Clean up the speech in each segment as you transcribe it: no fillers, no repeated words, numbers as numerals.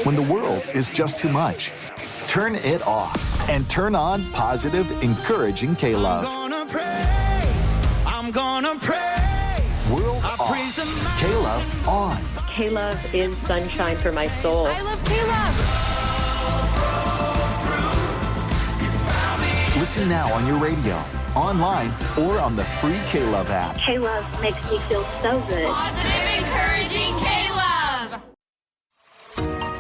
When the world is just too much, turn it off and turn on positive, encouraging K-Love. I'm gonna praise. World off. K-Love on. K-Love is sunshine for my soul. I love K-Love. Listen now on your radio, online, or on the free K-Love app. K-Love makes me feel so good. Positive, encouraging K-Love.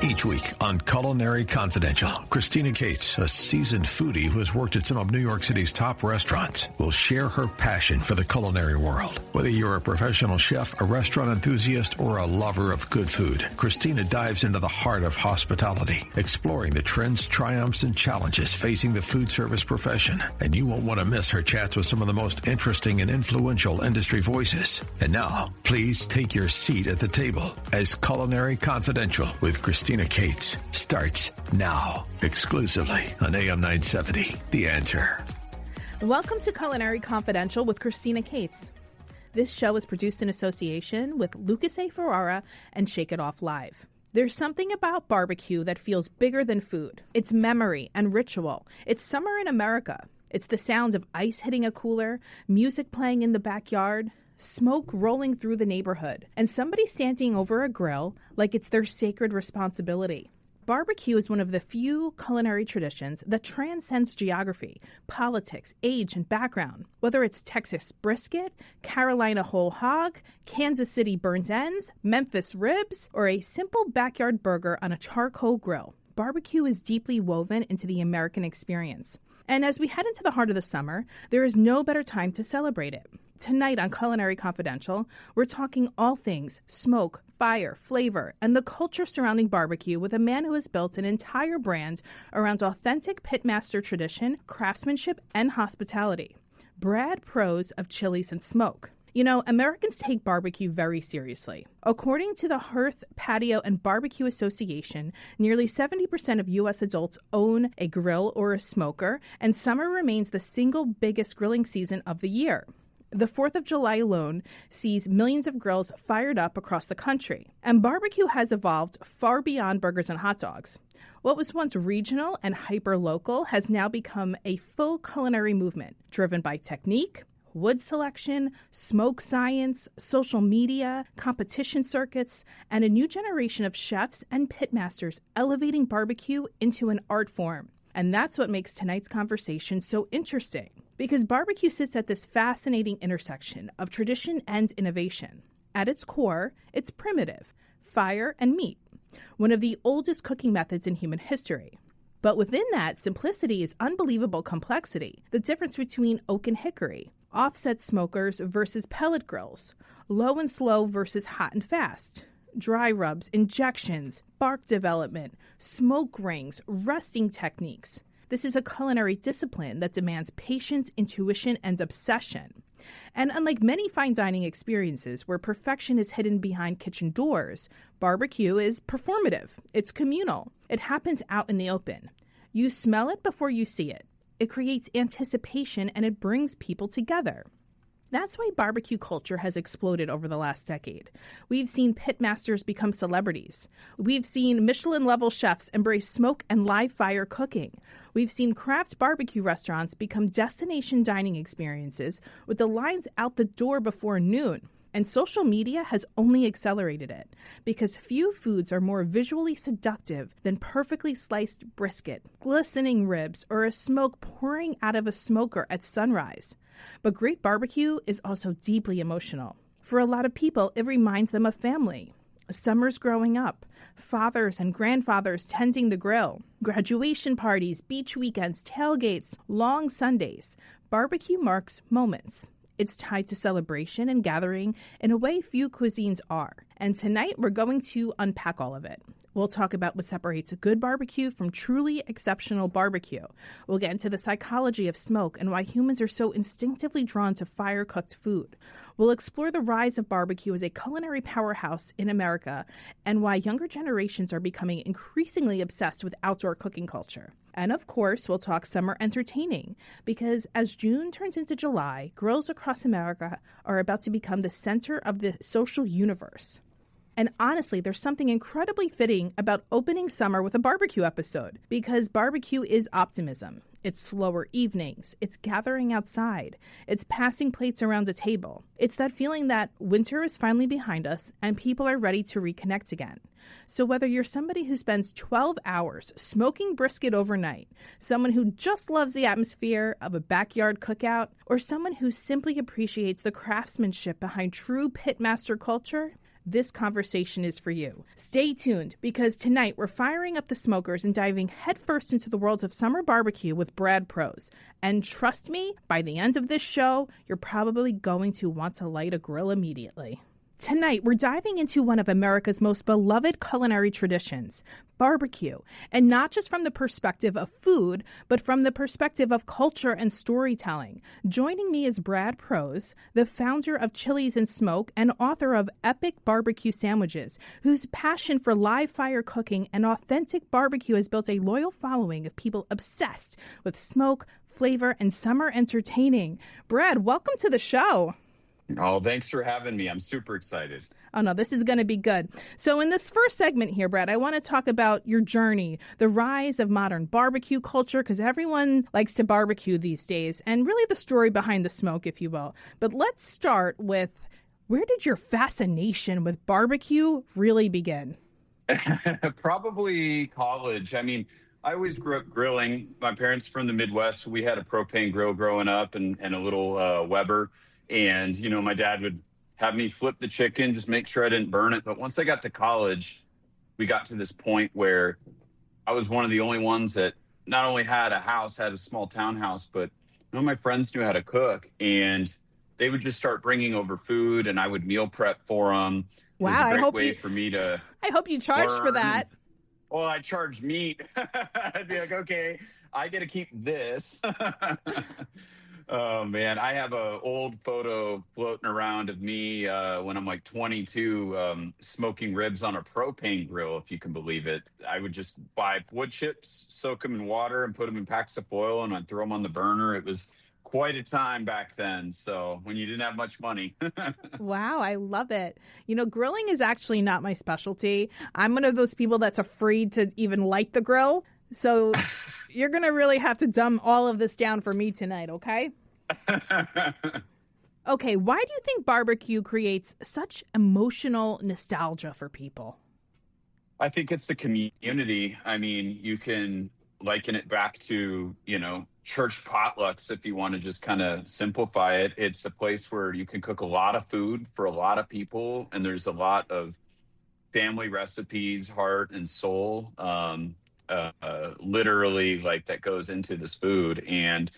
Each week on Culinary Confidential, Christina Cates, a seasoned foodie who has worked at some of New York City's top restaurants, will share her passion for the culinary world. Whether you're a professional chef, a restaurant enthusiast, or a lover of good food, Christina dives into the heart of hospitality, exploring the trends, triumphs, and challenges facing the food service profession. And you won't want to miss her chats with some of the most interesting and influential industry voices. And now, please take your seat at the table as Culinary Confidential with Christina Cates starts now, exclusively on AM 970, The Answer. Welcome to Culinary Confidential with Christina Cates. This show is produced in association with Lucas A. Ferrara and Shake It Off Live. There's something about barbecue that feels bigger than food. It's memory and ritual. It's summer in America. It's the sound of ice hitting a cooler, music playing in the backyard, smoke rolling through the neighborhood, and somebody standing over a grill like it's their sacred responsibility. Barbecue is one of the few culinary traditions that transcends geography, politics, age, and background. Whether it's Texas brisket, Carolina whole hog, Kansas City burnt ends, Memphis ribs, or a simple backyard burger on a charcoal grill, barbecue is deeply woven into the American experience. And as we head into the heart of the summer, there is no better time to celebrate it. Tonight on Culinary Confidential, we're talking all things smoke, fire, flavor, and the culture surrounding barbecue with a man who has built an entire brand around authentic pitmaster tradition, craftsmanship, and hospitality. Brad Prose of Chiles and Smoke. You know, Americans take barbecue very seriously. According to the Hearth, Patio, and Barbecue Association, nearly 70% of U.S. adults own a grill or a smoker, and summer remains the single biggest grilling season of the year. The 4th of July alone sees millions of grills fired up across the country. And barbecue has evolved far beyond burgers and hot dogs. What was once regional and hyper-local has now become a full culinary movement driven by technique, wood selection, smoke science, social media, competition circuits, and a new generation of chefs and pitmasters elevating barbecue into an art form. And that's what makes tonight's conversation so interesting, because barbecue sits at this fascinating intersection of tradition and innovation. At its core, it's primitive, fire and meat, one of the oldest cooking methods in human history. But within that simplicity is unbelievable complexity, the difference between oak and hickory, offset smokers versus pellet grills, low and slow versus hot and fast, dry rubs, injections, bark development, smoke rings, rusting techniques. This is a culinary discipline that demands patience, intuition, and obsession. And unlike many fine dining experiences where perfection is hidden behind kitchen doors, barbecue is performative. It's communal. It happens out in the open. You smell it before you see it. It creates anticipation and it brings people together. That's why barbecue culture has exploded over the last decade. We've seen pitmasters become celebrities. We've seen Michelin-level chefs embrace smoke and live fire cooking. We've seen craft barbecue restaurants become destination dining experiences with the lines out the door before noon. And social media has only accelerated it because few foods are more visually seductive than perfectly sliced brisket, glistening ribs, or a smoke pouring out of a smoker at sunrise. But great barbecue is also deeply emotional. For a lot of people, it reminds them of family. Summers growing up, fathers and grandfathers tending the grill, graduation parties, beach weekends, tailgates, long Sundays. Barbecue marks moments. It's tied to celebration and gathering in a way few cuisines are. And tonight, we're going to unpack all of it. We'll talk about what separates a good barbecue from truly exceptional barbecue. We'll get into the psychology of smoke and why humans are so instinctively drawn to fire-cooked food. We'll explore the rise of barbecue as a culinary powerhouse in America and why younger generations are becoming increasingly obsessed with outdoor cooking culture. And of course, we'll talk summer entertaining, because as June turns into July, grills across America are about to become the center of the social universe. And honestly, there's something incredibly fitting about opening summer with a barbecue episode, because barbecue is optimism. It's slower evenings. It's gathering outside. It's passing plates around a table. It's that feeling that winter is finally behind us and people are ready to reconnect again. So whether you're somebody who spends 12 hours smoking brisket overnight, someone who just loves the atmosphere of a backyard cookout, or someone who simply appreciates the craftsmanship behind true pitmaster culture, this conversation is for you. Stay tuned, because tonight we're firing up the smokers and diving headfirst into the worlds of summer barbecue with Brad Prose. And trust me, by the end of this show, you're probably going to want to light a grill immediately. Tonight, we're diving into one of America's most beloved culinary traditions, barbecue, and not just from the perspective of food, but from the perspective of culture and storytelling. Joining me is Brad Prose, the founder of Chiles and Smoke and author of Epic Barbecue Sandwiches, whose passion for live fire cooking and authentic barbecue has built a loyal following of people obsessed with smoke, flavor, and summer entertaining. Brad, welcome to the show. Oh, thanks for having me. I'm super excited. Oh, no, this is going to be good. So in this first segment here, Brad, I want to talk about your journey, the rise of modern barbecue culture, because everyone likes to barbecue these days, and really the story behind the smoke, if you will. But let's start with, where did your fascination with barbecue really begin? Probably college. I mean, I always grew up grilling. My parents from the Midwest, we had a propane grill growing up and a little Weber. And, you know, my dad would have me flip the chicken, just make sure I didn't burn it. But once I got to college, we got to this point where I was one of the only ones that not only had a house, had a small townhouse, but none of my friends knew how to cook. And they would just start bringing over food, and I would meal prep for them. Wow, it was a great way for me to I hope you charged for that. Well, I charged meat. I'd be like, okay, I get to keep this. Oh, man, I have an old photo floating around of me when I'm like 22 smoking ribs on a propane grill, if you can believe it. I would just buy wood chips, soak them in water, and put them in packs of foil, and I'd throw them on the burner. It was quite a time back then, so when you didn't have much money. Wow, I love it. You know, grilling is actually not my specialty. I'm one of those people that's afraid to even light the grill. So you're going to really have to dumb all of this down for me tonight, okay? Okay, why do you think barbecue creates such emotional nostalgia for people? I think it's the community. I mean, you can liken it back to, you know, church potlucks if you want to just kind of simplify it. It's a place where you can cook a lot of food for a lot of people, and there's a lot of family recipes, heart and soul, literally, like, that goes into this food. And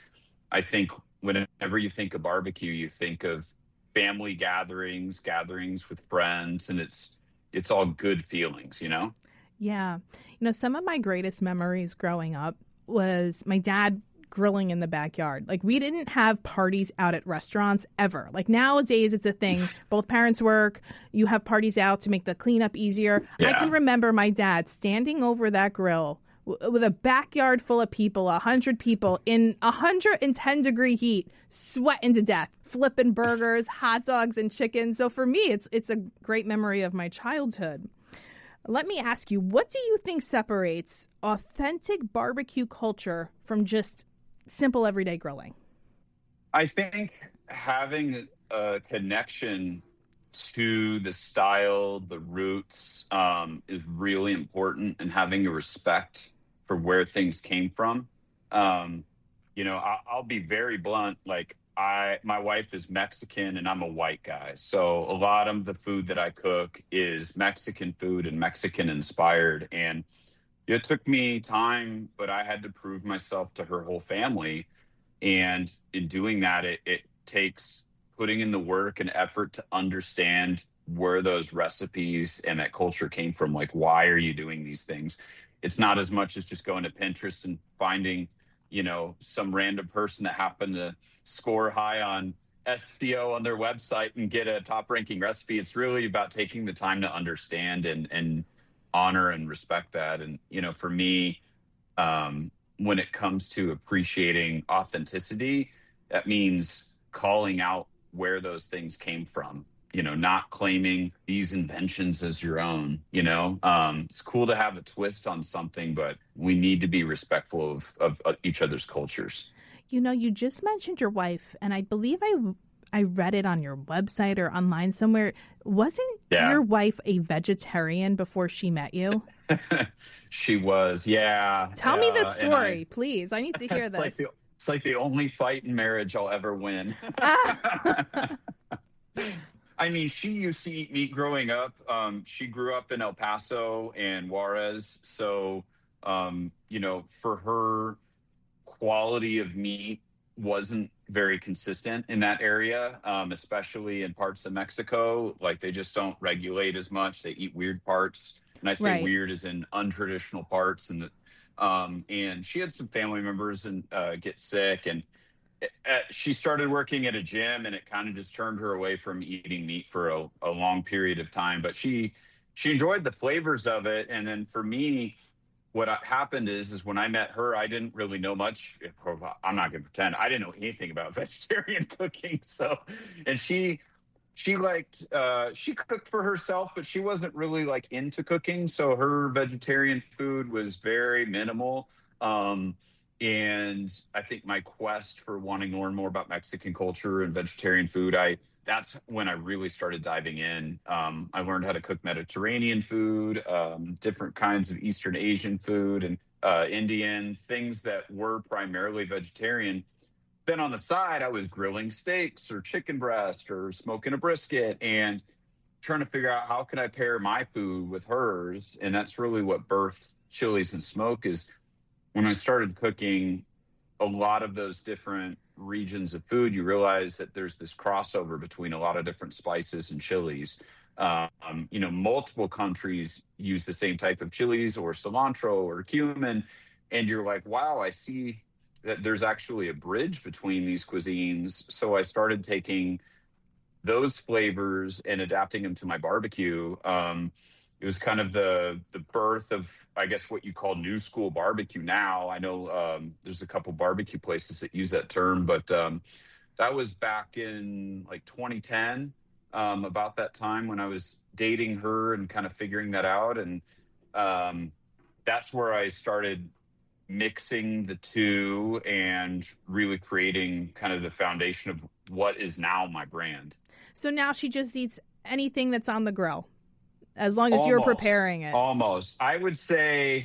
I think whenever you think of barbecue, you think of family gatherings with friends, and it's all good feelings, you know? Yeah. You know, some of my greatest memories growing up was my dad grilling in the backyard. Like, we didn't have parties out at restaurants ever. Like, nowadays it's a thing. Both parents work. You have parties out to make the cleanup easier. Yeah. I can remember my dad standing over that grill with a backyard full of people, 100 people in 110-degree heat, sweating to death, flipping burgers, hot dogs, and chicken. So for me, it's a great memory of my childhood. Let me ask you, what do you think separates authentic barbecue culture from just simple everyday grilling? I think having a connection to the style, the roots, is really important, and having a respect for where things came from. You know, I'll be very blunt. Like, my wife is Mexican and I'm a white guy. So a lot of the food that I cook is Mexican food and Mexican inspired. And it took me time, but I had to prove myself to her whole family. And in doing that, it takes putting in the work and effort to understand where those recipes and that culture came from. Like, why are you doing these things? It's not as much as just going to Pinterest and finding, you know, some random person that happened to score high on SEO on their website and get a top ranking recipe. It's really about taking the time to understand and honor and respect that. And, you know, for me, when it comes to appreciating authenticity, that means calling out where those things came from. not claiming these inventions as your own. It's cool to have a twist on something, but we need to be respectful of each other's cultures. You just mentioned your wife, and I believe I read it on your website or online somewhere. Wasn't your wife a vegetarian before she met you? She was, yeah. Tell me the story, please. I need to hear this. It's like the only fight in marriage I'll ever win. I mean, she used to eat meat growing up. She grew up in El Paso and Juarez. So, for her, quality of meat wasn't very consistent in that area, especially in parts of Mexico. Like, they just don't regulate as much. They eat weird parts. And I say weird as in untraditional parts. And she had some family members get sick, and she started working at a gym, and it kind of just turned her away from eating meat for a long period of time. But she enjoyed the flavors of it. And then for me, what happened is when I met her, I didn't really know much. I'm not going to pretend I didn't know anything about vegetarian cooking. So, and she cooked for herself, but she wasn't really like into cooking. So her vegetarian food was very minimal. And I think my quest for wanting to learn more about Mexican culture and vegetarian food, that's when I really started diving in. I learned how to cook Mediterranean food, different kinds of Eastern Asian food, and Indian, things that were primarily vegetarian. Then on the side, I was grilling steaks or chicken breast or smoking a brisket and trying to figure out how can I pair my food with hers. And that's really what birthed Chiles and Smoke. Is when I started cooking a lot of those different regions of food, you realize that there's this crossover between a lot of different spices and chilies. Multiple countries use the same type of chilies or cilantro or cumin. And you're like, wow, I see that there's actually a bridge between these cuisines. So I started taking those flavors and adapting them to my barbecue. It was kind of the birth of, I guess, what you call new school barbecue now. I know there's a couple barbecue places that use that term, but that was back in like 2010, about that time when I was dating her and kind of figuring that out. And that's where I started mixing the two and really creating kind of the foundation of what is now my brand. So now she just eats anything that's on the grill, as long as you're preparing it. Almost. I would say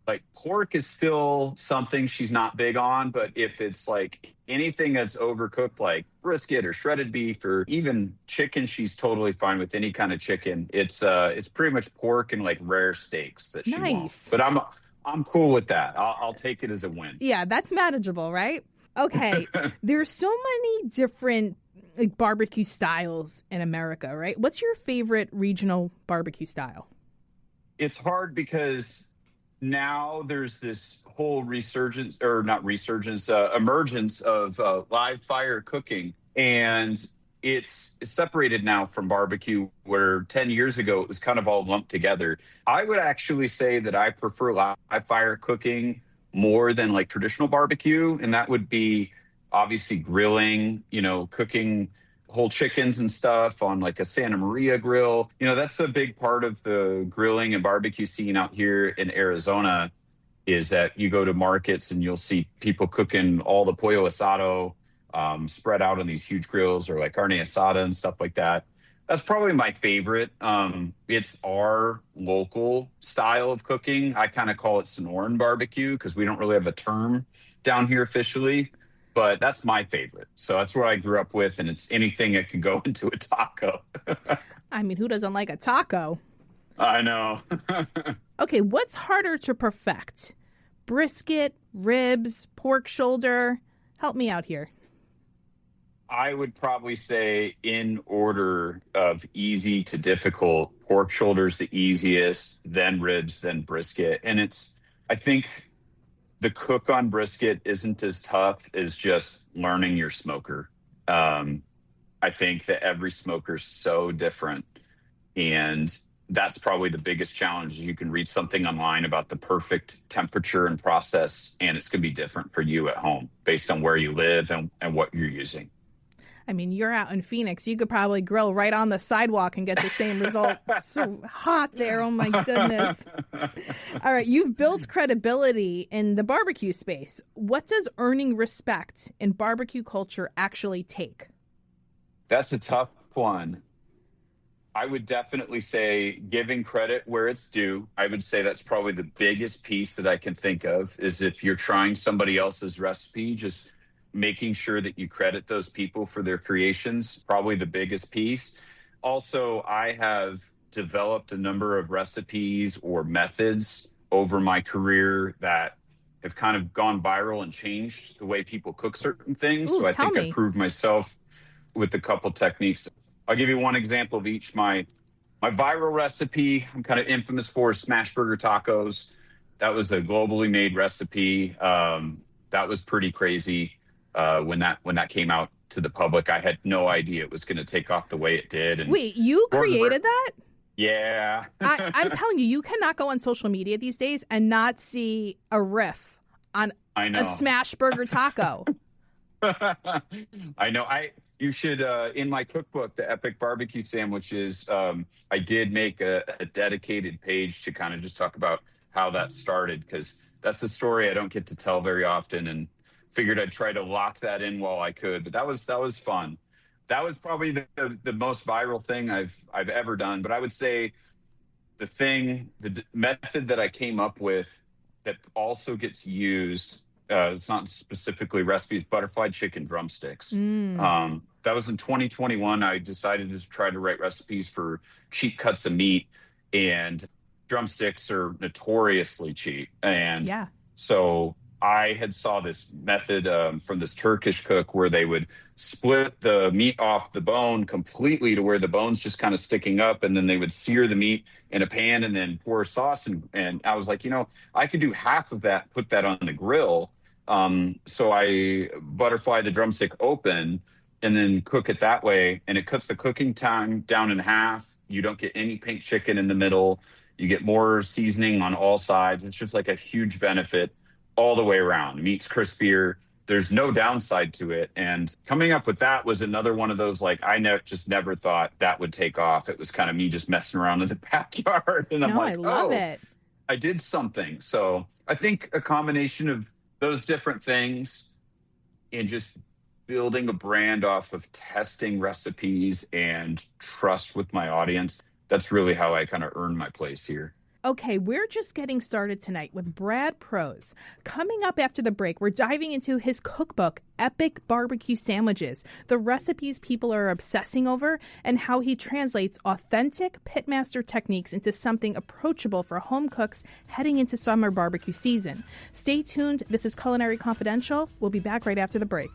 like pork is still something she's not big on, but if it's like anything that's overcooked, like brisket or shredded beef or even chicken, she's totally fine with any kind of chicken. It's pretty much pork and like rare steaks that she wants. But I'm cool with that. I'll take it as a win. Yeah, that's manageable, right? Okay. There's so many different barbecue styles in America, right? What's your favorite regional barbecue style? It's hard because now there's this whole emergence of live fire cooking. And it's separated now from barbecue, where 10 years ago it was kind of all lumped together. I would actually say that I prefer live fire cooking more than like traditional barbecue. And that would be obviously grilling, cooking whole chickens and stuff on like a Santa Maria grill. That's a big part of the grilling and barbecue scene out here in Arizona, is that you go to markets and you'll see people cooking all the pollo asado spread out on these huge grills, or like carne asada and stuff like that. That's probably my favorite. It's our local style of cooking. I kind of call it Sonoran barbecue because we don't really have a term down here officially, but that's my favorite. So that's what I grew up with, and it's anything that can go into a taco. I mean, who doesn't like a taco? I know. Okay, what's harder to perfect? Brisket, ribs, pork shoulder? Help me out here. I would probably say, in order of easy to difficult, pork shoulder's the easiest, then ribs, then brisket. And I think the cook on brisket isn't as tough as just learning your smoker. I think that every smoker's so different. And that's probably the biggest challenge. You can read something online about the perfect temperature and process, and it's going to be different for you at home based on where you live and what you're using. I mean, you're out in Phoenix. You could probably grill right on the sidewalk and get the same result. So hot there. Oh, my goodness. All right. You've built credibility in the barbecue space. What does earning respect in barbecue culture actually take? That's a tough one. I would definitely say giving credit where it's due. I would say that's probably the biggest piece that I can think of, is if you're trying somebody else's recipe, just making sure that you credit those people for their creations, probably the biggest piece. Also, I have developed a number of recipes or methods over my career that have kind of gone viral and changed the way people cook certain things. Ooh, so I tell think me. I proved myself with a couple techniques. I'll give you one example of each. My viral recipe, I'm kind of infamous for, smash burger tacos. That was a globally made recipe. That was pretty crazy when that came out to the public. I had no idea it was going to take off the way it did. And Wait, you created that? Yeah. I'm telling you, you cannot go on social media these days and not see a riff on a smash burger taco. I know. You should, in my cookbook, the Epic Barbecue Sandwiches, I did make a dedicated page to kind of just talk about how that started, because that's a story I don't get to tell very often, and figured I'd try to lock that in while I could. But that was fun. That was probably the most viral thing I've ever done. But I would say the method that I came up with that also gets used, it's not specifically recipes, butterfly chicken drumsticks. That was in 2021. I decided to try to write recipes for cheap cuts of meat, and drumsticks are notoriously cheap. And so I had saw this method from this Turkish cook where they would split the meat off the bone completely to where the bone's just kind of sticking up, and then they would sear the meat in a pan and then pour sauce. And I was like, I could do half of that, put that on the grill. So I butterfly the drumstick open and then cook it that way. And it cuts the cooking time down in half. You don't get any pink chicken in the middle. You get more seasoning on all sides. It's just like a huge benefit all the way around. Meat's crispier. There's no downside to it. And coming up with that was another one of those, like, I just never thought that would take off. It was kind of me just messing around in the backyard. And I'm like, I love it. I did something. So I think a combination of those different things and just building a brand off of testing recipes and trust with my audience, that's really how I kind of earned my place here. Okay, we're just getting started tonight with Brad Prose. Coming up after the break, we're diving into his cookbook, Epic Barbecue Sandwiches, the recipes people are obsessing over, and how he translates authentic pitmaster techniques into something approachable for home cooks heading into summer barbecue season. Stay tuned. This is Culinary Confidential. We'll be back right after the break.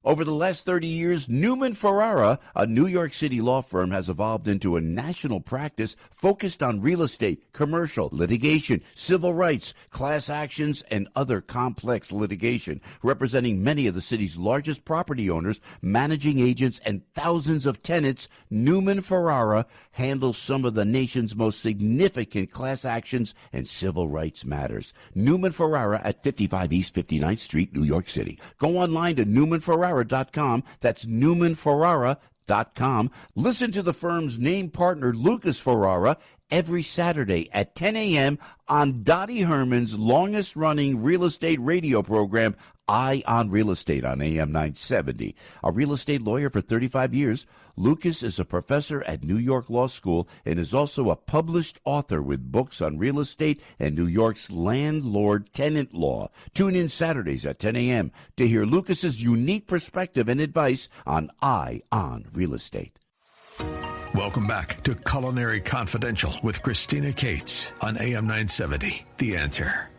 Over the last 30 years, Newman Ferrara, a New York City law firm, has evolved into a national practice focused on real estate, commercial, litigation, civil rights, class actions, and other complex litigation, representing many of the city's largest property owners, managing agents, and thousands of tenants. Newman Ferrara handles some of the nation's most significant class actions and civil rights matters. Newman Ferrara at 55 East 59th Street, New York City. Go online to newmanferrara.com. That's newmanferrara.com. Listen to the firm's name partner, Lucas Ferrara, every Saturday at 10 a.m. on Dottie Herman's longest-running real estate radio program, Eye on Real Estate, on AM 970. A real estate lawyer for 35 years, Lucas is a professor at New York Law School and is also a published author with books on real estate and New York's landlord-tenant law. Tune in Saturdays at 10 a.m. to hear Lucas's unique perspective and advice on Eye on Real Estate. Welcome back to Culinary Confidential with Christina Cates on AM 970, The Answer.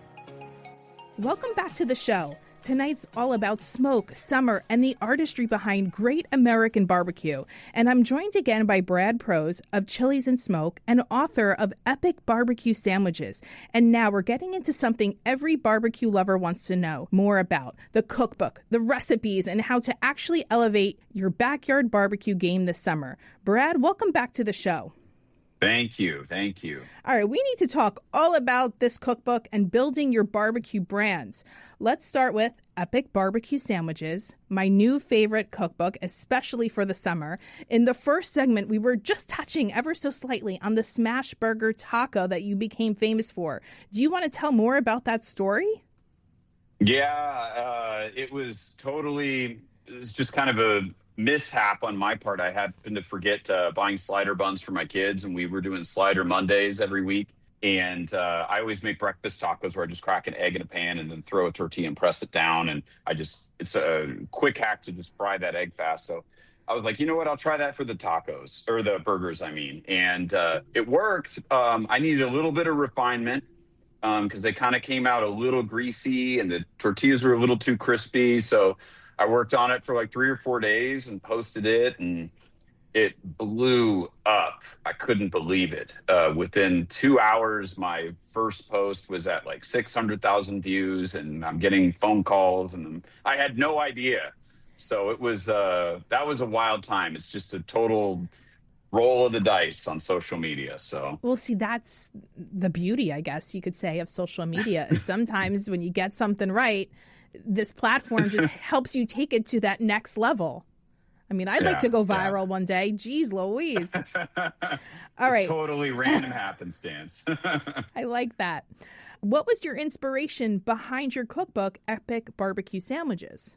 Welcome back to the show. Tonight's all about smoke, summer, and the artistry behind great American barbecue. And I'm joined again by Brad Prose of Chiles and Smoke and author of Epic Barbecue Sandwiches. And now we're getting into something every barbecue lover wants to know more about: the cookbook, the recipes, and how to actually elevate your backyard barbecue game this summer. Brad, welcome back to the show. Thank you. Thank you. All right, we need to talk all about this cookbook and building your barbecue brands. Let's start with Epic Barbecue Sandwiches, my new favorite cookbook, especially for the summer. In the first segment, we were just touching ever so slightly on the smash burger taco that you became famous for. Do you want to tell more about that story? Yeah, it was just kind of a mishap on my part. I happened to forget buying slider buns for my kids, and we were doing slider Mondays every week. And I always make breakfast tacos where I just crack an egg in a pan and then throw a tortilla and press it down. And it's a quick hack to just fry that egg fast. So I was like, you know what? I'll try that for the tacos, or the burgers, I mean. And it worked. I needed a little bit of refinement because they kind of came out a little greasy and the tortillas were a little too crispy. So I worked on it for like 3 or 4 days and posted it, and it blew up. I couldn't believe it. Within 2 hours, my first post was at like 600,000 views, and I'm getting phone calls, and I had no idea. So it was that was a wild time. It's just a total roll of the dice on social media. So, well, see, that's the beauty, I guess you could say, of social media. Is sometimes when you get something right, this platform just helps you take it to that next level. I mean, I'd like to go viral one day. Jeez Louise. All right. Totally random happenstance. I like that. What was your inspiration behind your cookbook, Epic Barbecue Sandwiches?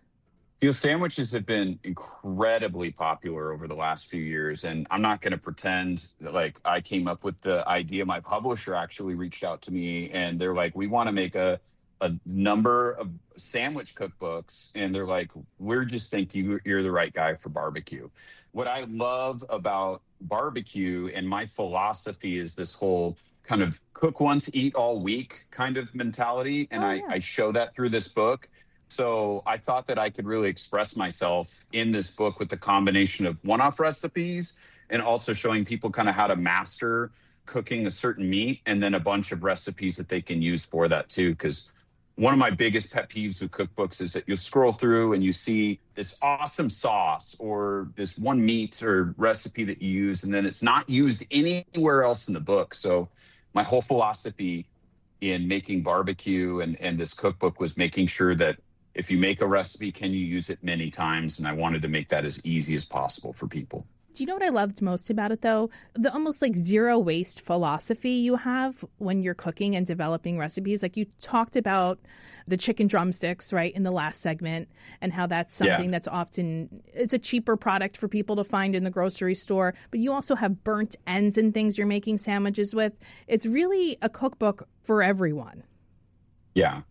Sandwiches have been incredibly popular over the last few years, and I'm not going to pretend that like I came up with the idea. My publisher actually reached out to me, and they're like, we want to make a number of sandwich cookbooks, and they're like, we're just thinking you're the right guy for barbecue. What I love about barbecue and my philosophy is this whole kind of cook once, eat all week kind of mentality, and I show that through this book. So I thought that I could really express myself in this book with the combination of one-off recipes and also showing people kind of how to master cooking a certain meat, and then a bunch of recipes that they can use for that too. Because one of my biggest pet peeves with cookbooks is that you'll scroll through and you see this awesome sauce or this one meat or recipe that you use, and then it's not used anywhere else in the book. So my whole philosophy in making barbecue and this cookbook was making sure that if you make a recipe, can you use it many times? And I wanted to make that as easy as possible for people. Do you know what I loved most about it, though? The almost like zero waste philosophy you have when you're cooking and developing recipes. Like you talked about the chicken drumsticks, right, in the last segment, and how that's something that's often, it's a cheaper product for people to find in the grocery store. But you also have burnt ends and things you're making sandwiches with. It's really a cookbook for everyone. Yeah.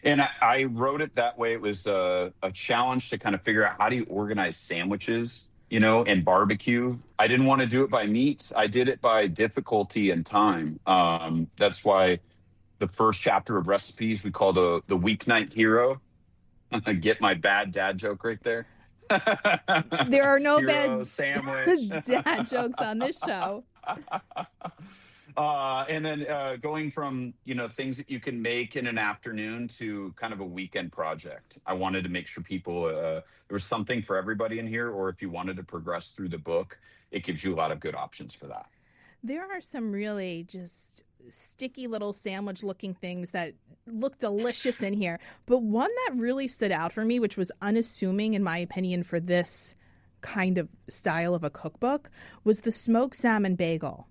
And I wrote it that way. It was a challenge to kind of figure out how do you organize sandwiches, and barbecue. I didn't want to do it by meats. I did it by difficulty and time. That's why the first chapter of recipes we call the weeknight hero. Get my bad dad joke right there. There are no hero bad sandwich. dad jokes on this show. And then going from, things that you can make in an afternoon to kind of a weekend project. I wanted to make sure people, there was something for everybody in here, or if you wanted to progress through the book, it gives you a lot of good options for that. There are some really just sticky little sandwich looking things that look delicious in here. But one that really stood out for me, which was unassuming in my opinion for this kind of style of a cookbook, was the smoked salmon bagel.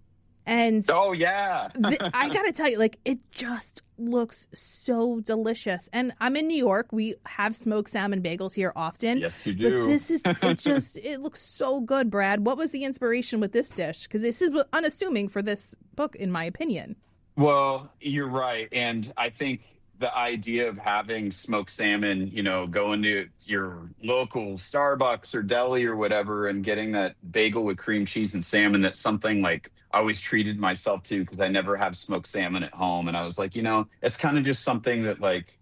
And oh, yeah. I got to tell you, like, it just looks so delicious. And I'm in New York. We have smoked salmon bagels here often. Yes, you do. But this is, it looks so good, Brad. What was the inspiration with this dish? Because this is unassuming for this book, in my opinion. Well, you're right. And I think the idea of having smoked salmon, going to your local Starbucks or deli or whatever and getting that bagel with cream cheese and salmon, that's something like I always treated myself to because I never have smoked salmon at home. And I was like, it's kind of just something that like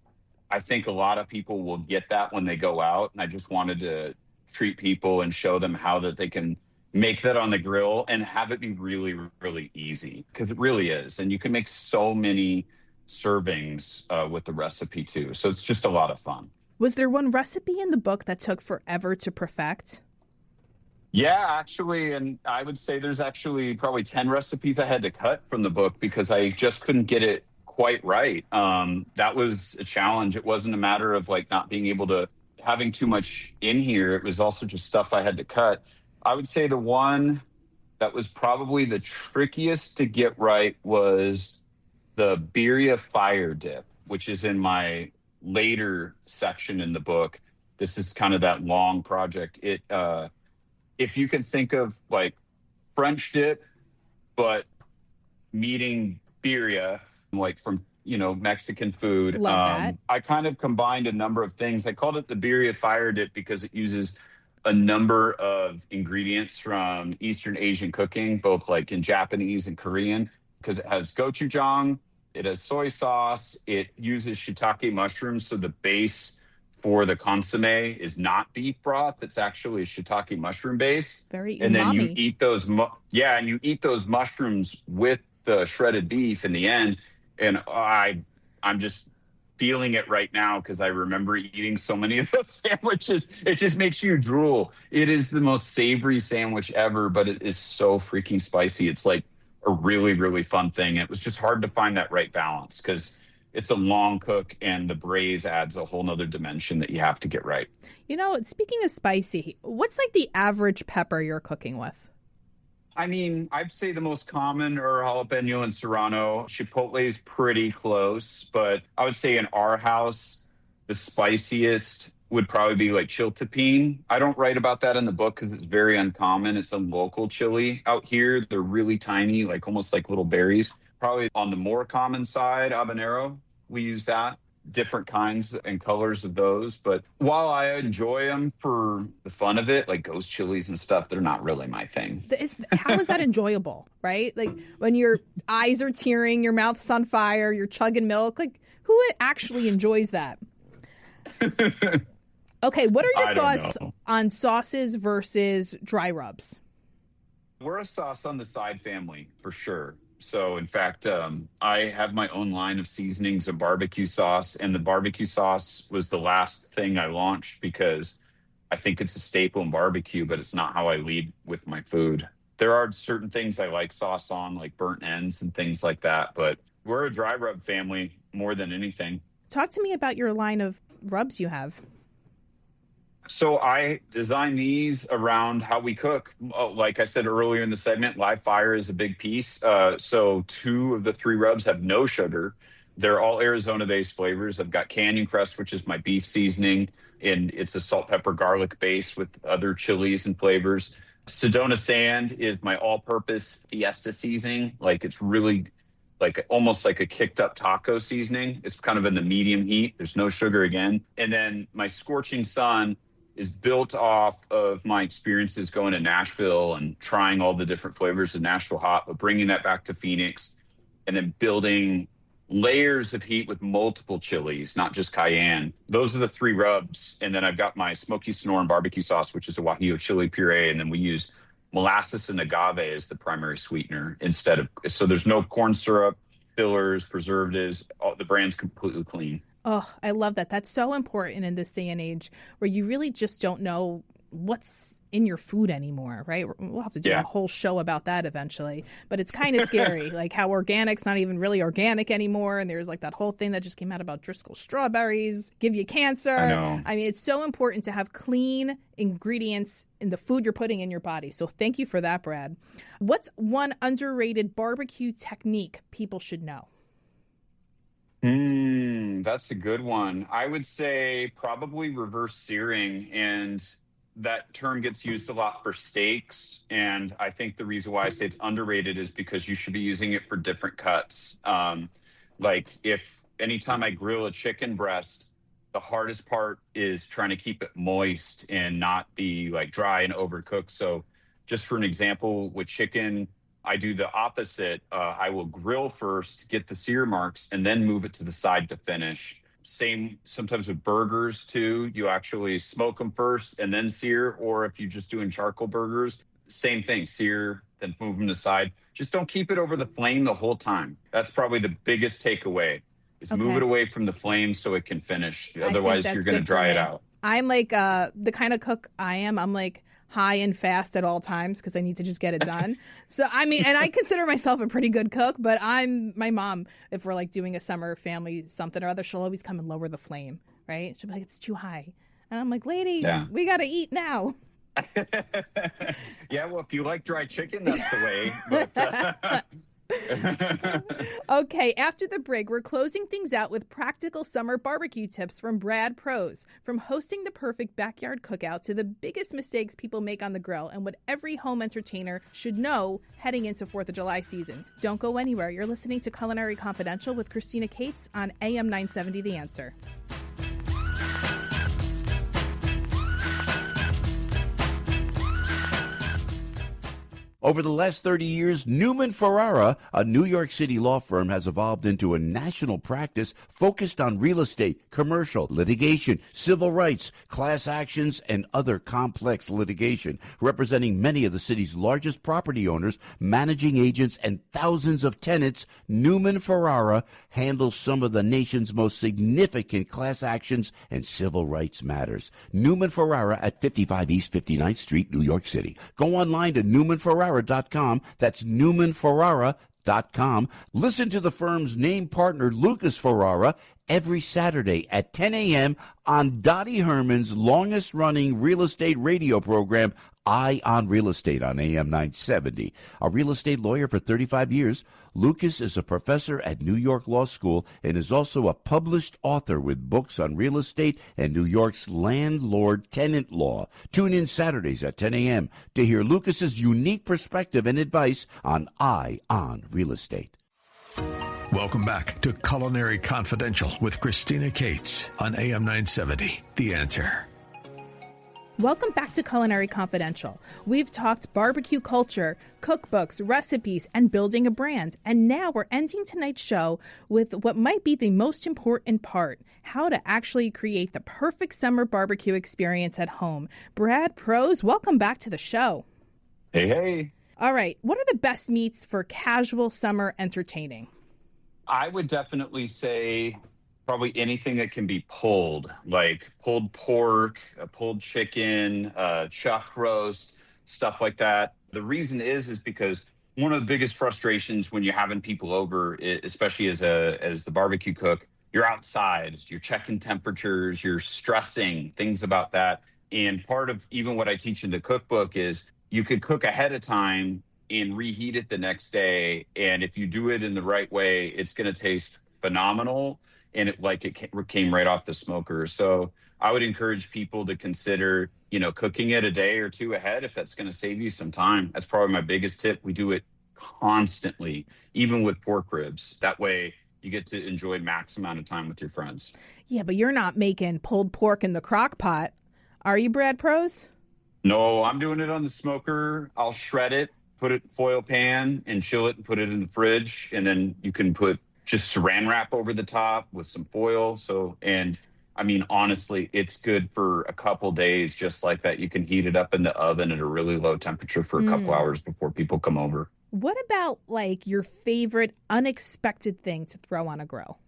I think a lot of people will get that when they go out. And I just wanted to treat people and show them how that they can make that on the grill and have it be really, really easy, because it really is. And you can make so many servings with the recipe too. So it's just a lot of fun. Was there one recipe in the book that took forever to perfect? Yeah, actually, and I would say there's actually probably 10 recipes I had to cut from the book because I just couldn't get it quite right. That was a challenge. It wasn't a matter of like not being able to having too much in here. It was also just stuff I had to cut. I would say the one that was probably the trickiest to get right was the birria fire dip, which is in my later section in the book. This is kind of that long project. If you can think of like French dip, but meeting birria, like from, Mexican food. Love that. I kind of combined a number of things. I called it the birria fire dip because it uses a number of ingredients from Eastern Asian cooking, both like in Japanese and Korean, because it has gochujang, it has soy sauce, it uses shiitake mushrooms. So the base for the consomme is not beef broth. It's actually a shiitake mushroom base. Very umami. And then you eat those, and you eat those mushrooms with the shredded beef in the end. And I'm just feeling it right now because I remember eating so many of those sandwiches. It just makes you drool. It is the most savory sandwich ever, but it is so freaking spicy. It's like a really, really fun thing. It was just hard to find that right balance because it's a long cook and the braise adds a whole nother dimension that you have to get right. Speaking of spicy, what's like the average pepper you're cooking with? I mean, I'd say the most common are jalapeno and serrano. Chipotle is pretty close, but I would say in our house, the spiciest would probably be like chiltepin. I don't write about that in the book because it's very uncommon. It's a local chili out here. They're really tiny, like almost like little berries. Probably on the more common side, habanero. We use that. Different kinds and colors of those. But while I enjoy them for the fun of it, like ghost chilies and stuff, they're not really my thing. How is that enjoyable, right? Like when your eyes are tearing, your mouth's on fire, you're chugging milk. Like who actually enjoys that? Okay, what are your thoughts on sauces versus dry rubs? We're a sauce on the side family for sure. So, in fact, I have my own line of seasonings of barbecue sauce, and the barbecue sauce was the last thing I launched because I think it's a staple in barbecue, but it's not how I lead with my food. There are certain things I like sauce on, like burnt ends and things like that, but we're a dry rub family more than anything. Talk to me about your line of rubs you have. So I design these around how we cook. Like I said earlier in the segment, live fire is a big piece. So 2 of the 3 rubs have no sugar. They're all Arizona-based flavors. I've got Canyon Crust, which is my beef seasoning, and it's a salt, pepper, garlic base with other chilies and flavors. Sedona Sand is my all-purpose fiesta seasoning. Like it's really like almost like a kicked up taco seasoning. It's kind of in the medium heat. There's no sugar again. And then my Scorching Sun is built off of my experiences going to Nashville and trying all the different flavors of Nashville hot, but bringing that back to Phoenix and then building layers of heat with multiple chilies, not just cayenne. Those are the 3 rubs. And then I've got my smoky Sonoran barbecue sauce, which is a Guajillo chili puree. And then we use molasses and agave as the primary sweetener so there's no corn syrup, fillers, preservatives. The brand's completely clean. Oh, I love that. That's so important in this day and age where you really just don't know what's in your food anymore, right? We'll have to do a whole show about that eventually. But it's kind of scary, like how organic's not even really organic anymore. And there's like that whole thing that just came out about Driscoll strawberries, give you cancer. I know. I mean, it's so important to have clean ingredients in the food you're putting in your body. So thank you for that, Brad. What's one underrated barbecue technique people should know? That's a good one. I would say probably reverse searing, and that term gets used a lot for steaks. And I think the reason why I say it's underrated is because you should be using it for different cuts. Like if anytime I grill a chicken breast, the hardest part is trying to keep it moist and not be like dry and overcooked. So just for an example, with chicken, I do the opposite. I will grill first, get the sear marks, and then move it to the side to finish. Same sometimes with burgers too. You actually smoke them first and then sear, or if you're just doing charcoal burgers, same thing, sear, then move them to the side. Just don't keep it over the flame the whole time. That's probably the biggest takeaway is move it away from the flame so it can finish. Otherwise, you're going to dry it out. I'm like the kind of cook I am. I'm like, high and fast at all times because I need to just get it done. So, I mean, and I consider myself a pretty good cook, but my mom, if we're like doing a summer family something or other, she'll always come and lower the flame, right? She'll be like, it's too high. And I'm like, lady, we got to eat now. Yeah, well, if you like dry chicken, that's the way. But, Okay, after the break, we're closing things out with practical summer barbecue tips from Brad Prose. From hosting the perfect backyard cookout to the biggest mistakes people make on the grill and what every home entertainer should know heading into 4th of July season. Don't go anywhere. You're listening to Culinary Confidential with Christina Cates on AM 970 The Answer. Over the last 30 years, Newman Ferrara, a New York City law firm, has evolved into a national practice focused on real estate, commercial, litigation, civil rights, class actions, and other complex litigation, representing many of the city's largest property owners, managing agents, and thousands of tenants. Newman Ferrara handles some of the nation's most significant class actions and civil rights matters. Newman Ferrara at 55 East 59th Street, New York City. Go online to newmanferrara.com. That's newmanferrara.com. Listen to the firm's name partner, Lucas Ferrara, every Saturday at 10 a.m. on Dottie Herman's longest-running real estate radio program, Eye on Real Estate on AM 970. A real estate lawyer for 35 years, Lucas is a professor at New York Law School and is also a published author with books on real estate and New York's landlord-tenant law. Tune in Saturdays at 10 a.m. to hear Lucas's unique perspective and advice on Eye on Real Estate. Welcome back to Culinary Confidential with Christina Cates on AM 970, The Answer. Welcome back to Culinary Confidential. We've talked barbecue culture, cookbooks, recipes, and building a brand. And now we're ending tonight's show with what might be the most important part, how to actually create the perfect summer barbecue experience at home. Brad Prose, welcome back to the show. Hey. All right, what are the best meats for casual summer entertaining? I would definitely say probably anything that can be pulled, like pulled pork, pulled chicken, chuck roast, stuff like that. The reason is because one of the biggest frustrations when you're having people over, especially as the barbecue cook, you're outside, you're checking temperatures, you're stressing, things about that. And part of even what I teach in the cookbook is you could cook ahead of time and reheat it the next day. And if you do it in the right way, it's going to taste phenomenal. And it came right off the smoker. So I would encourage people to consider, cooking it a day or two ahead if that's going to save you some time. That's probably my biggest tip. We do it constantly, even with pork ribs. That way you get to enjoy max amount of time with your friends. Yeah, but you're not making pulled pork in the crock pot. Are you, Brad Prose? No, I'm doing it on the smoker. I'll shred it, put it in foil pan and chill it and put it in the fridge. And then you can put just saran wrap over the top with some foil. Honestly, it's good for a couple days just like that. You can heat it up in the oven at a really low temperature for a couple hours before people come over. What about your favorite unexpected thing to throw on a grill?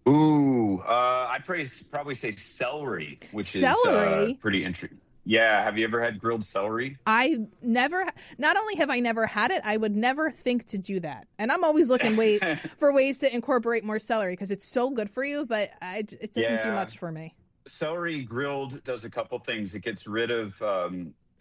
Ooh, I'd probably say celery, which is pretty interesting. Yeah. Have you ever had grilled celery? Not only have I never had it, I would never think to do that. And I'm always looking for ways to incorporate more celery because it's so good for you, but it doesn't do much for me. Celery grilled does a couple things. It gets rid of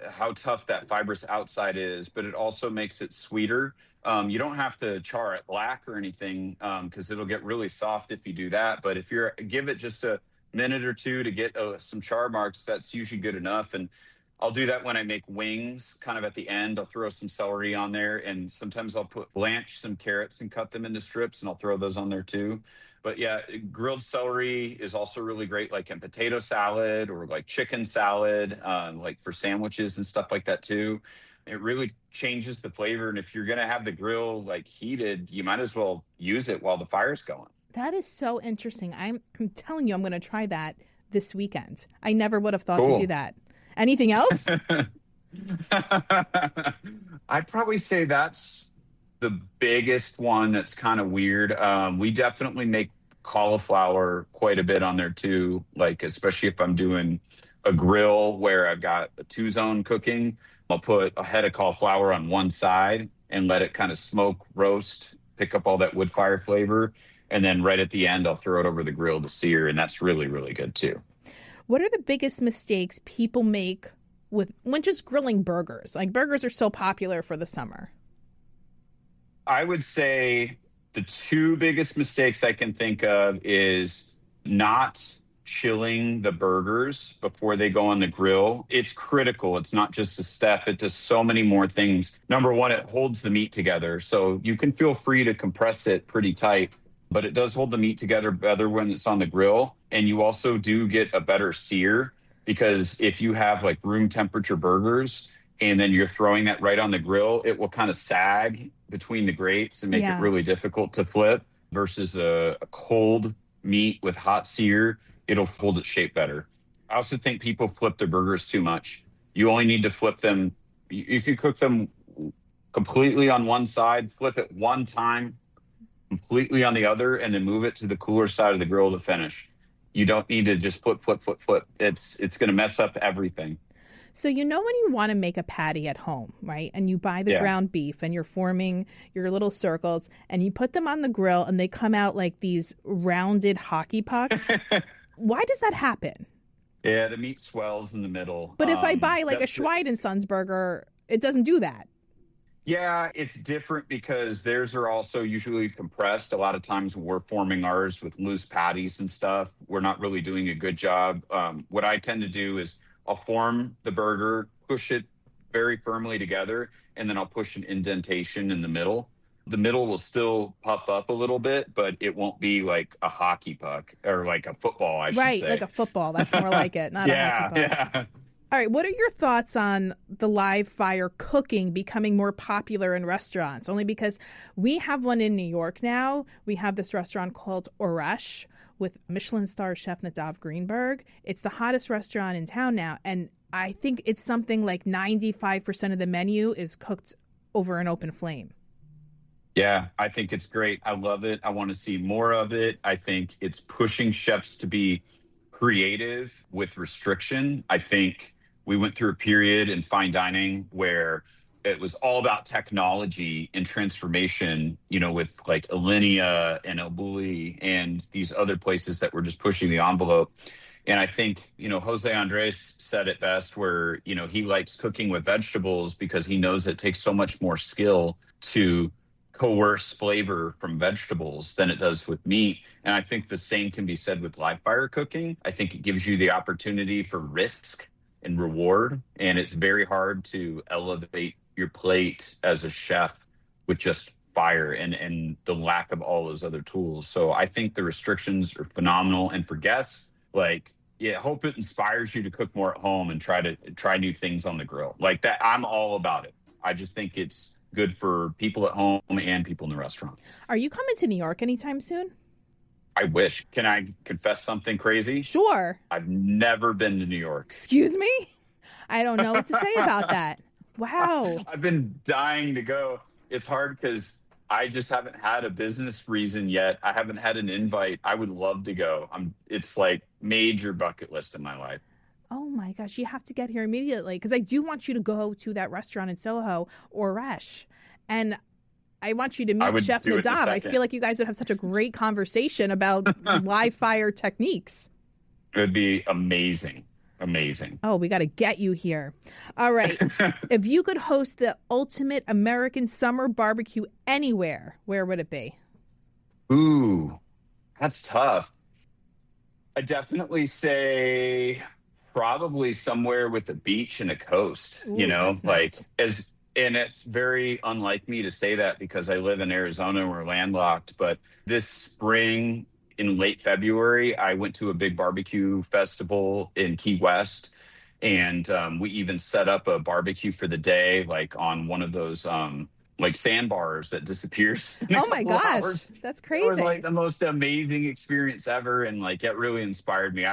how tough that fibrous outside is, but it also makes it sweeter. You don't have to char it black or anything because it'll get really soft if you do that. But if give it just a minute or two to get some char marks, that's usually good enough. And I'll do that when I make wings, kind of at the end. I'll throw some celery on there, and sometimes I'll blanch some carrots and cut them into strips, and I'll throw those on there too. But yeah, grilled celery is also really great, like in potato salad or like chicken salad, like for sandwiches and stuff like that too. It really changes the flavor. And if you're going to have the grill heated, you might as well use it while the fire's going. That is so interesting. I'm telling you, I'm going to try that this weekend. I never would have thought to do that. Anything else? I'd probably say that's the biggest one that's kind of weird. We definitely make cauliflower quite a bit on there too, especially if I'm doing a grill where I've got a 2-zone cooking. I'll put a head of cauliflower on one side and let it kind of smoke, roast, pick up all that wood fire flavor. And then right at the end, I'll throw it over the grill to sear. And that's really, really good too. What are the biggest mistakes people make when just grilling burgers? Like, burgers are so popular for the summer. I would say the 2 biggest mistakes I can think of is not chilling the burgers before they go on the grill. It's critical. It's not just a step. It does so many more things. Number one, it holds the meat together. So you can feel free to compress it pretty tight, but it does hold the meat together better when it's on the grill. And you also do get a better sear, because if you have like room temperature burgers and then you're throwing that right on the grill, it will kind of sag between the grates and make it really difficult to flip, versus a cold meat with hot sear. It'll hold its shape better. I also think people flip their burgers too much. You only need to flip them. You can cook them completely on one side, flip it one time, completely on the other, and then move it to the cooler side of the grill to finish. You don't need to just flip. It's going to mess up everything. So when you want to make a patty at home, right? And you buy the ground beef and you're forming your little circles and you put them on the grill and they come out like these rounded hockey pucks. Why does that happen? Yeah, the meat swells in the middle. But if I buy like a Schweid & Sons burger, it doesn't do that. Yeah, it's different because theirs are also usually compressed. A lot of times when we're forming ours with loose patties and stuff, we're not really doing a good job. What I tend to do is I'll form the burger, push it very firmly together, and then I'll push an indentation in the middle. The middle will still puff up a little bit, but it won't be like a hockey puck or like a football, I should say. Right, like a football. That's more like it, not a hockey puck. Yeah. All right, what are your thoughts on the live fire cooking becoming more popular in restaurants? Only because we have one in New York now. We have this restaurant called Oresh with Michelin star chef Nadav Greenberg. It's the hottest restaurant in town now, and I think it's something like 95% of the menu is cooked over an open flame. Yeah, I think it's great. I love it. I want to see more of it. I think it's pushing chefs to be creative with restriction. I think we went through a period in fine dining where it was all about technology and transformation, with like Alinea and El Bulli and these other places that were just pushing the envelope. And I think, Jose Andres said it best where, he likes cooking with vegetables because he knows it takes so much more skill to coerce flavor from vegetables than it does with meat. And I think the same can be said with live fire cooking. I think it gives you the opportunity for risk and reward. And it's very hard to elevate your plate as a chef with just fire and the lack of all those other tools. So I think the restrictions are phenomenal. And for guests, hope it inspires you to cook more at home and try new things on the grill. Like that, I'm all about it. I just think it's good for people at home and people in the restaurant. Are you coming to New York anytime soon? I wish. Can I confess something crazy? Sure. I've never been to New York. Excuse me? I don't know what to say about that. Wow. I've been dying to go. It's hard because I just haven't had a business reason yet. I haven't had an invite. I would love to go. It's like major bucket list in my life. Oh my gosh, you have to get here immediately because I do want you to go to that restaurant in Soho, Oresh, and I want you to meet Chef Nadav. I feel like you guys would have such a great conversation about live fire techniques. It would be amazing. Amazing. Oh, we got to get you here. All right. If you could host the ultimate American summer barbecue anywhere, where would it be? Ooh, that's tough. I definitely say probably somewhere with a beach and a coast, Ooh, that's nice. And it's very unlike me to say that because I live in Arizona and we're landlocked. But this spring in late February, I went to a big barbecue festival in Key West. And we even set up a barbecue for the day, like on one of those sandbars that disappears. Oh my gosh, hours. That's crazy. It was like the most amazing experience ever. And it really inspired me.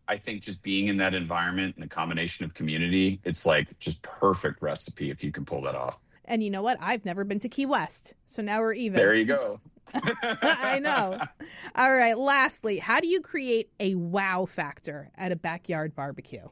I think just being in that environment and the combination of community, it's just perfect recipe if you can pull that off. And you know what? I've never been to Key West. So now we're even. There you go. I know. All right. Lastly, how do you create a wow factor at a backyard barbecue?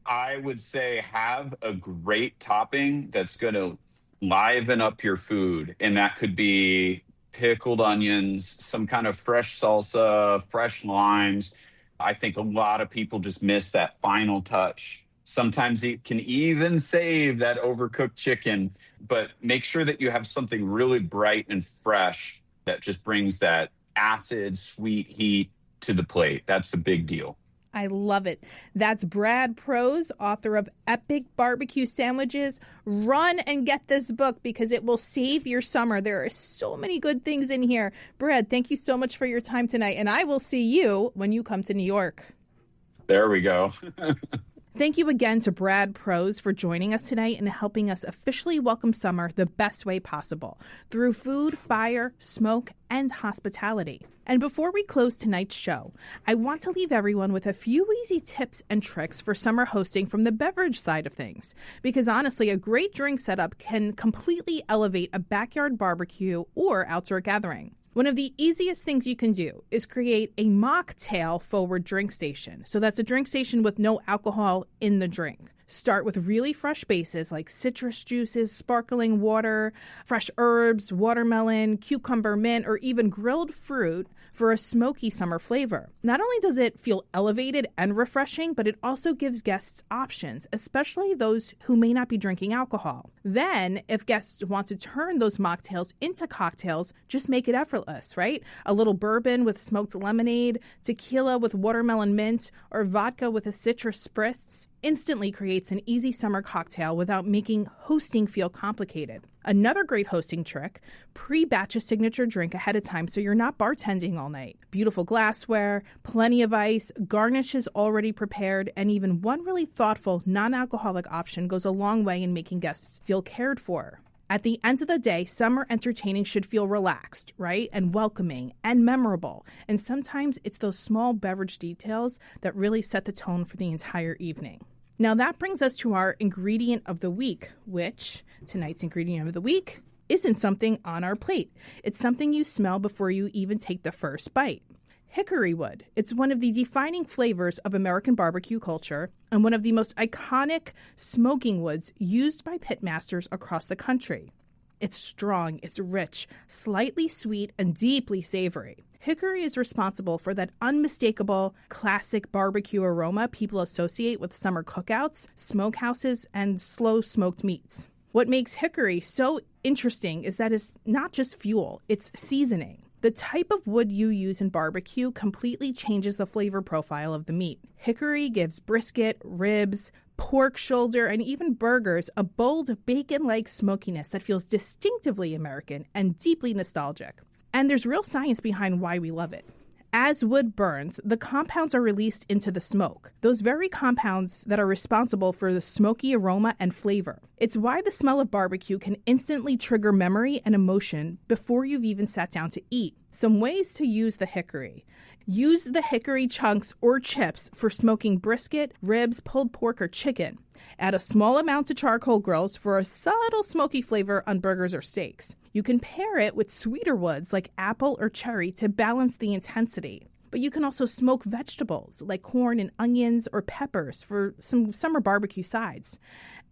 I would say have a great topping that's going to liven up your food. And that could be pickled onions, some kind of fresh salsa, fresh limes. I think a lot of people just miss that final touch. Sometimes it can even save that overcooked chicken, but make sure that you have something really bright and fresh that just brings that acid, sweet heat to the plate. That's a big deal. I love it. That's Brad Prose, author of Epic Barbecue Sandwiches. Run and get this book because it will save your summer. There are so many good things in here. Brad, thank you so much for your time tonight, and I will see you when you come to New York. There we go. Thank you again to Brad Prose for joining us tonight and helping us officially welcome summer the best way possible, through food, fire, smoke, and hospitality. And before we close tonight's show, I want to leave everyone with a few easy tips and tricks for summer hosting from the beverage side of things. Because honestly, a great drink setup can completely elevate a backyard barbecue or outdoor gathering. One of the easiest things you can do is create a mocktail forward drink station. So that's a drink station with no alcohol in the drink. Start with really fresh bases like citrus juices, sparkling water, fresh herbs, watermelon, cucumber, mint, or even grilled fruit for a smoky summer flavor. Not only does it feel elevated and refreshing, but it also gives guests options, especially those who may not be drinking alcohol. Then, if guests want to turn those mocktails into cocktails, just make it effortless, right? A little bourbon with smoked lemonade, tequila with watermelon mint, or vodka with a citrus spritz instantly creates an easy summer cocktail without making hosting feel complicated. Another great hosting trick, pre-batch a signature drink ahead of time so you're not bartending all night. Beautiful glassware, plenty of ice, garnishes already prepared, and even one really thoughtful non-alcoholic option goes a long way in making guests feel cared for. At the end of the day, summer entertaining should feel relaxed, right? And welcoming and memorable. And sometimes it's those small beverage details that really set the tone for the entire evening. Now that brings us to our ingredient of the week, which tonight's ingredient of the week isn't something on our plate. It's something you smell before you even take the first bite. Hickory wood. It's one of the defining flavors of American barbecue culture and one of the most iconic smoking woods used by pitmasters across the country. It's strong, it's rich, slightly sweet, and deeply savory. Hickory is responsible for that unmistakable classic barbecue aroma people associate with summer cookouts, smokehouses, and slow smoked meats. What makes hickory so interesting is that it's not just fuel, it's seasoning. The type of wood you use in barbecue completely changes the flavor profile of the meat. Hickory gives brisket, ribs, pork shoulder, and even burgers a bold bacon-like smokiness that feels distinctively American and deeply nostalgic. And there's real science behind why we love it. As wood burns, the compounds are released into the smoke. Those very compounds that are responsible for the smoky aroma and flavor. It's why the smell of barbecue can instantly trigger memory and emotion before you've even sat down to eat. Some ways to use the hickory. Use the hickory chunks or chips for smoking brisket, ribs, pulled pork, or chicken. Add a small amount to charcoal grills for a subtle smoky flavor on burgers or steaks. You can pair it with sweeter woods like apple or cherry to balance the intensity. But you can also smoke vegetables like corn and onions or peppers for some summer barbecue sides.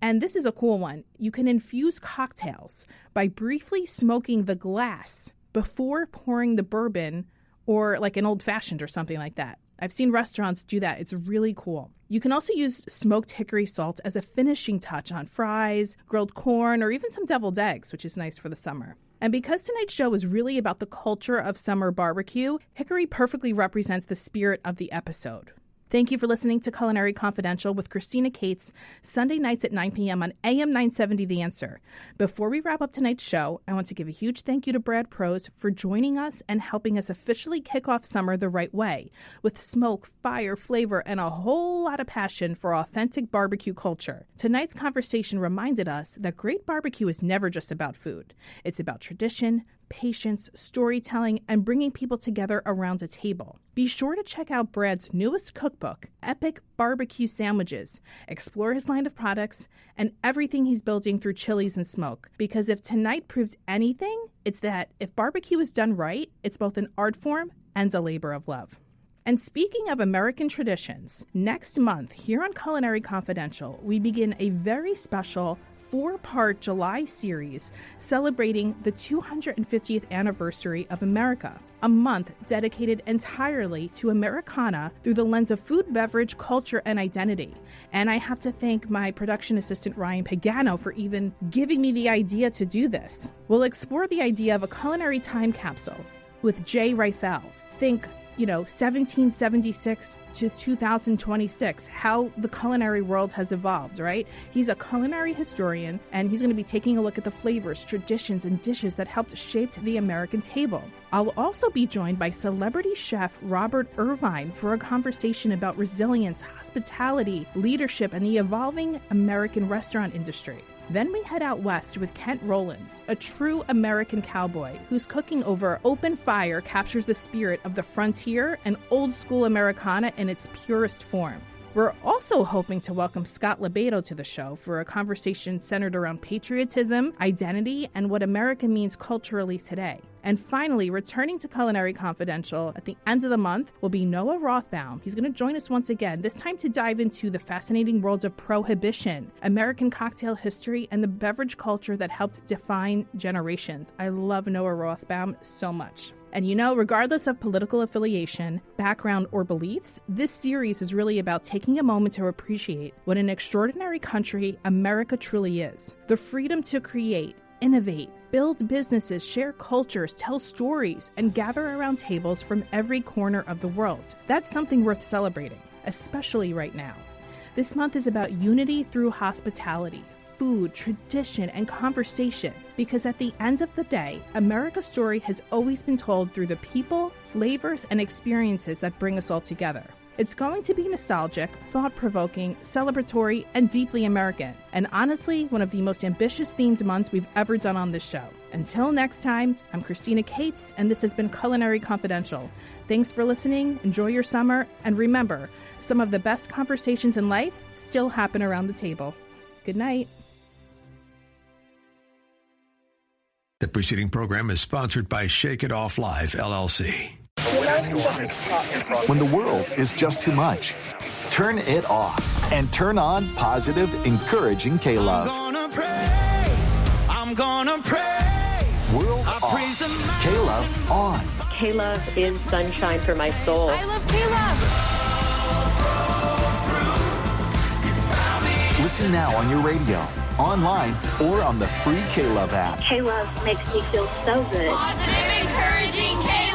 And this is a cool one. You can infuse cocktails by briefly smoking the glass before pouring the bourbon or like an old-fashioned or something like that. I've seen restaurants do that. It's really cool. You can also use smoked hickory salt as a finishing touch on fries, grilled corn, or even some deviled eggs, which is nice for the summer. And because tonight's show is really about the culture of summer barbecue, hickory perfectly represents the spirit of the episode. Thank you for listening to Culinary Confidential with Christina Cates, Sunday nights at 9 p.m. on AM 970 The Answer. Before we wrap up tonight's show, I want to give a huge thank you to Brad Prose for joining us and helping us officially kick off summer the right way, with smoke, fire, flavor, and a whole lot of passion for authentic barbecue culture. Tonight's conversation reminded us that great barbecue is never just about food. It's about tradition, patience, storytelling, and bringing people together around a table. Be sure to check out Brad's newest cookbook, Epic Barbecue Sandwiches. Explore his line of products and everything he's building through Chiles and Smoke. Because if tonight proves anything, it's that if barbecue is done right, it's both an art form and a labor of love. And speaking of American traditions, next month here on Culinary Confidential, we begin a very special 4-part July series celebrating the 250th anniversary of America, a month dedicated entirely to Americana through the lens of food, beverage, culture, and identity. And I have to thank my production assistant Ryan Pagano for even giving me the idea to do this. We'll explore the idea of a culinary time capsule with Jay Reifel. Think 1776 to 2026, how the culinary world has evolved, right? He's a culinary historian, and he's going to be taking a look at the flavors, traditions, and dishes that helped shape the American table. I'll also be joined by celebrity chef Robert Irvine for a conversation about resilience, hospitality, leadership, and the evolving American restaurant industry. Then we head out west with Kent Rollins, a true American cowboy whose cooking over open fire captures the spirit of the frontier and old school Americana in its purest form. We're also hoping to welcome Scott Lebedo to the show for a conversation centered around patriotism, identity, and what America means culturally today. And finally, returning to Culinary Confidential at the end of the month will be Noah Rothbaum. He's going to join us once again, this time to dive into the fascinating worlds of Prohibition, American cocktail history, and the beverage culture that helped define generations. I love Noah Rothbaum so much. And regardless of political affiliation, background, or beliefs, this series is really about taking a moment to appreciate what an extraordinary country America truly is. The freedom to create, innovate, build businesses, share cultures, tell stories, and gather around tables from every corner of the world. That's something worth celebrating, especially right now. This month is about unity through hospitality, food, tradition, and conversation, because at the end of the day, America's story has always been told through the people, flavors, and experiences that bring us all together. It's going to be nostalgic, thought-provoking, celebratory, and deeply American, and honestly, one of the most ambitious themed months we've ever done on this show. Until next time, I'm Christina Cates, and this has been Culinary Confidential. Thanks for listening, enjoy your summer, and remember, some of the best conversations in life still happen around the table. Good night. The preceding program is sponsored by Shake It Off Live, LLC. When the world is just too much, turn it off and turn on positive, encouraging K-Love. I'm gonna praise. World I praise the off. K-Love on. K-Love is sunshine for my soul. I love K-Love. Listen now on your radio, online, or on the free K-Love app. K-Love makes me feel so good. Positive, encouraging K-Love.